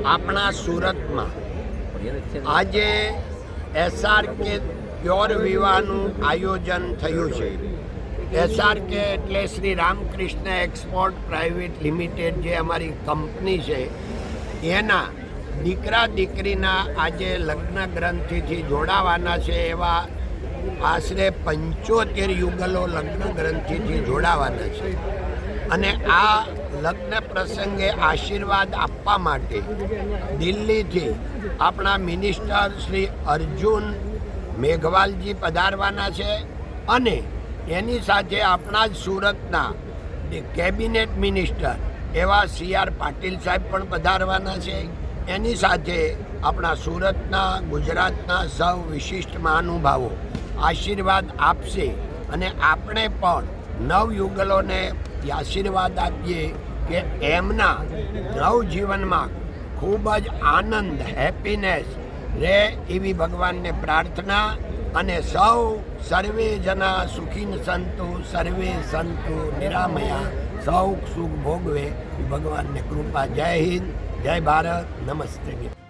આપણા સુરતમાં આજે SRK પ્યોર વિવાહનું આયોજન થયું છે. SRK એટલે Shri Ramakrishna export private limited, જે અમારી કંપની છે, એના દીકરા દીકરીના આજે લગ્ન ગ્રંથિથી જોડાવાના છે. એવા આશરે 75 યુગલો લગ્ન ગ્રંથિથી જોડાવાના છે. અને આ લગ્ન પ્રસંગે આશીર્વાદ આપવા માટે દિલ્હીથી આપણા મિનિસ્ટર શ્રી અર્જુન મેઘવાલજી પધારવાના છે. અને એની સાથે આપણા જ સુરતના કેબિનેટ મિનિસ્ટર એવા CR પાટીલ સાહેબ પણ પધારવાના છે. એની સાથે આપણા સુરતના, ગુજરાતના સૌ વિશિષ્ટ મહાનુભાવો આશીર્વાદ આપશે. અને આપણે પણ નવયુગલોને આશીર્વાદ આપીએ કે એમના નવજીવનમાં ખૂબ જ આનંદ, હેપીનેસ રહે એવી ભગવાનને પ્રાર્થના. અને સૌ સર્વે જના સુખીન સંતુ, સર્વે સંતુ નિરામયા, સૌ સુખ ભોગવે ભગવાનને કૃપા. જય હિન્દ, જય ભારત, નમસ્તે.